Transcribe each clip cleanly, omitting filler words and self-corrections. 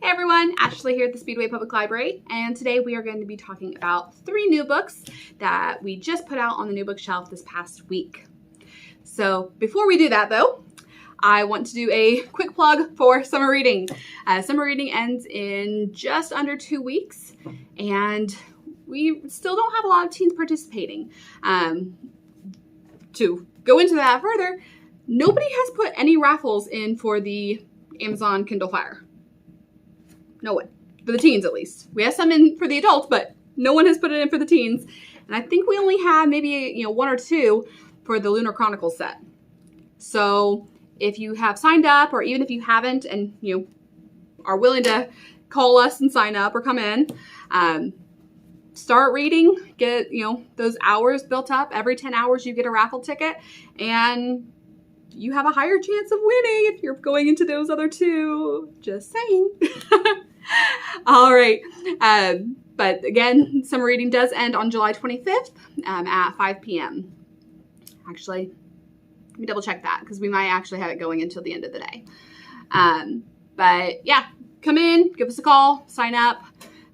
Hey everyone, Ashley here at the Speedway Public Library, and today we are going to be talking about 3 new books that we just put out on the new bookshelf this past week. So before we do that though, I want to do a quick plug for summer reading. Summer reading ends in just under 2 weeks, and we still don't have a lot of teens participating. To go into that further, nobody has put any raffles in for the Amazon Kindle Fire. No one. For the teens, at least. We have some in for the adults, but no one has put it in for the teens. And I think we only have maybe 1 or 2 for the Lunar Chronicles set. So if you have signed up, or even if you haven't and are willing to call us and sign up or come in, start reading, get those hours built up. Every 10 hours you get a raffle ticket, and you have a higher chance of winning if you're going into those other 2. Just saying. All right. But again, summer reading does end on July 25th at 5 p.m. Actually, let me double check that because we might actually have it going until the end of the day. But yeah, come in, give us a call, sign up.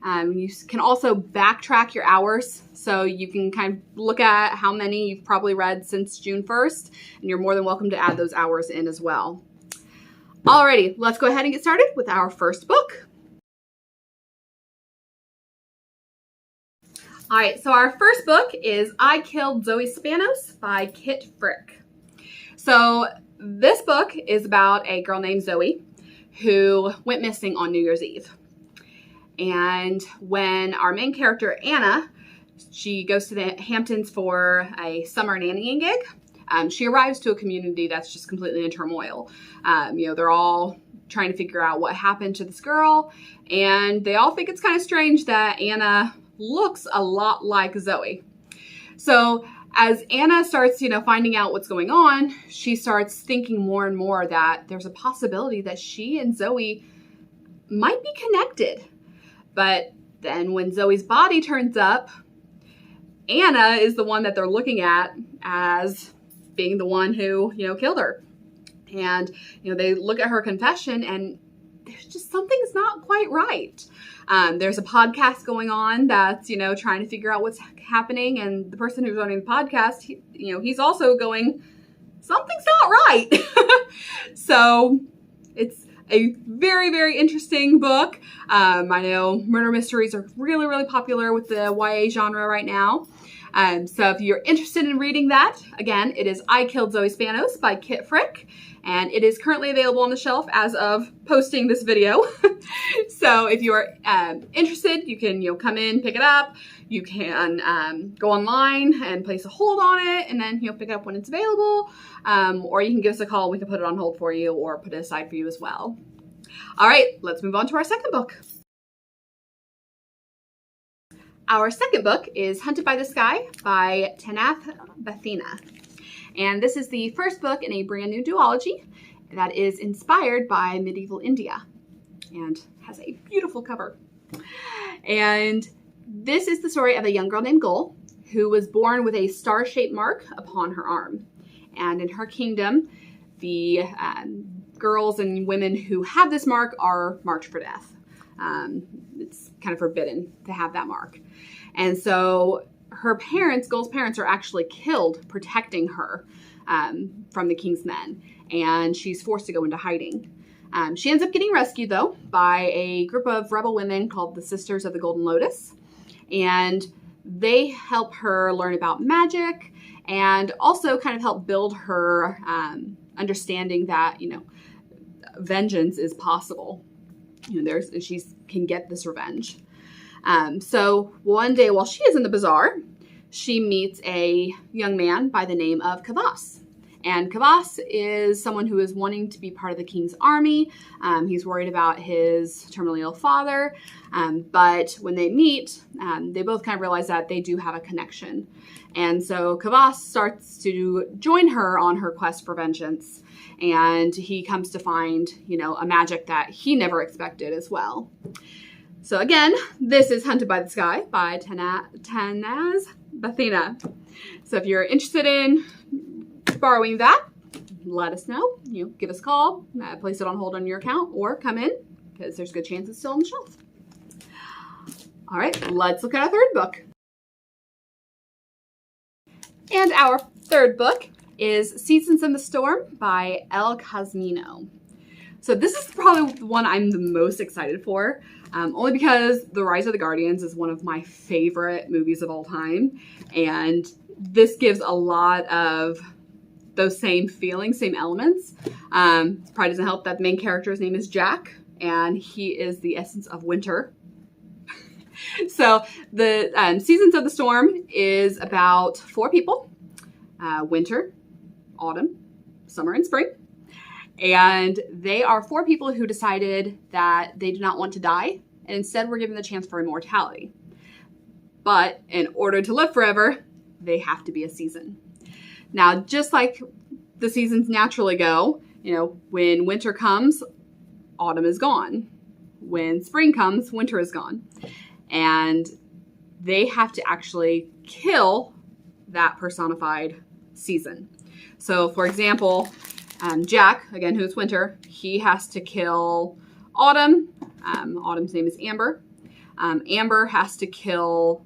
You can also backtrack your hours, so you can kind of look at how many you've probably read since June 1st, and you're more than welcome to add those hours in as well. Alrighty, let's go ahead and get started with our first book. Alright, so our first book is I Killed Zoe Spanos by Kit Frick. So this book is about a girl named Zoe who went missing on New Year's Eve. And when our main character, Anna, she goes to the Hamptons for a summer nannying gig, she arrives to a community that's just completely in turmoil. They're all trying to figure out what happened to this girl, and they all think it's kind of strange that Anna looks a lot like Zoe. So as Anna starts, finding out what's going on, she starts thinking more and more that there's a possibility that she and Zoe might be connected. But then when Zoe's body turns up, Anna is the one that they're looking at as being the one who, killed her. And, they look at her confession and there's just something's not quite right. There's a podcast going on that's, trying to figure out what's happening. And the person who's running the podcast, he's also going, something's not right. So it's a very, very interesting book. I know murder mysteries are really, really popular with the YA genre right now. So if you're interested in reading that, again, it is I Killed Zoe Spanos by Kit Frick, and it is currently available on the shelf as of posting this video. So if you're interested, you can come in, pick it up. You can go online and place a hold on it, and then pick it up when it's available. Or you can give us a call. We can put it on hold for you or put it aside for you as well. All right, let's move on to our second book. Our second book is Hunted by the Sky by Tanath Bathina. And this is the first book in a brand new duology that is inspired by medieval India and has a beautiful cover. And this is the story of a young girl named Gul who was born with a star-shaped mark upon her arm. And in her kingdom, the girls and women who have this mark are marked for death. It's kind of forbidden to have that mark. And so her parents, Gul's parents, are actually killed protecting her from the king's men. And she's forced to go into hiding. She ends up getting rescued, though, by a group of rebel women called the Sisters of the Golden Lotus. And they help her learn about magic and also kind of help build her understanding that, vengeance is possible. She can get this revenge. So one day while she is in the bazaar, she meets a young man by the name of Kavas. And Kavas is someone who is wanting to be part of the king's army. He's worried about his terminally ill father. But when they meet, they both kind of realize that they do have a connection. And so Kavas starts to join her on her quest for vengeance. And he comes to find, a magic that he never expected as well. So again, this is Hunted by the Sky by Tanath Bathina. So if you're interested in borrowing that, let us know. Give us a call, place it on hold on your account, or come in, because there's a good chance it's still on the shelf. All right, let's look at our third book. And our third book is Seasons in the Storm by El Cosmino. So this is probably the one I'm the most excited for, only because The Rise of the Guardians is one of my favorite movies of all time. And this gives a lot of those same feelings, same elements. It probably doesn't help that the main character's name is Jack, and he is the essence of winter. So the Seasons of the Storm is about 4 people, winter, autumn, summer, and spring. And they are 4 people who decided that they did not want to die, and instead were given the chance for immortality. But in order to live forever, they have to be a season. Now, just like the seasons naturally go, you know, when winter comes, autumn is gone. When spring comes, winter is gone. And they have to actually kill that personified season. So, for example, Jack, again, who's winter, he has to kill autumn. Autumn's name is Amber. Amber has to kill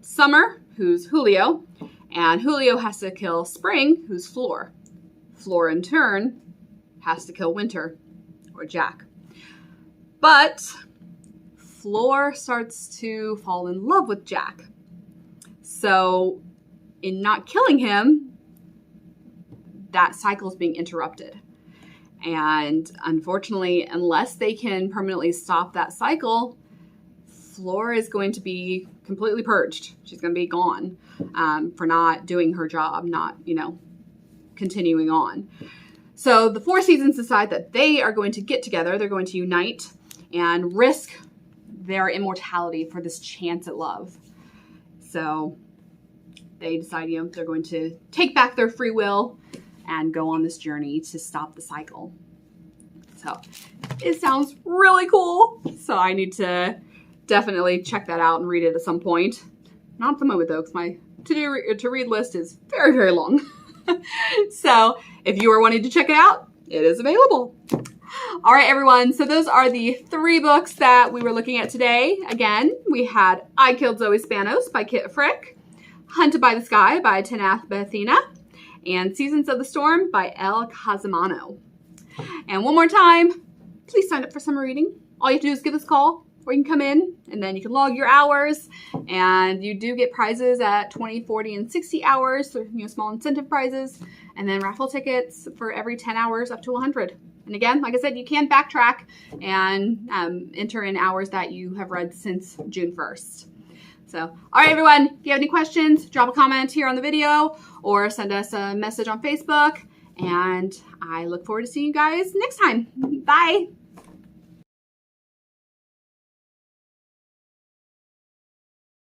summer, who's Julio. And Julio has to kill spring, who's Flor. Flor, in turn, has to kill winter, or Jack. But Flor starts to fall in love with Jack. So, in not killing him, that cycle is being interrupted. And unfortunately, unless they can permanently stop that cycle, Flor is going to be completely purged. She's going to be gone for not doing her job, not, continuing on. So the 4 seasons decide that they are going to get together. They're going to unite and risk their immortality for this chance at love. So they decide, they're going to take back their free will and go on this journey to stop the cycle. So it sounds really cool. So I need to definitely check that out and read it at some point. Not at the moment though, because my to-read list is very, very long. So if you are wanting to check it out, it is available. All right, everyone. So those are the 3 books that we were looking at today. Again, we had I Killed Zoe Spanos by Kit Frick, Hunted by the Sky by Tanath Bethina, and Seasons of the Storm by El Cosmino. And one more time, please sign up for summer reading. All you have to do is give us a call, or you can come in, and then you can log your hours, and you do get prizes at 20, 40, and 60 hours, so, small incentive prizes, and then raffle tickets for every 10 hours up to 100. And again, like I said, you can backtrack and enter in hours that you have read since June 1st. So, all right, everyone, if you have any questions, drop a comment here on the video or send us a message on Facebook. And I look forward to seeing you guys next time. Bye.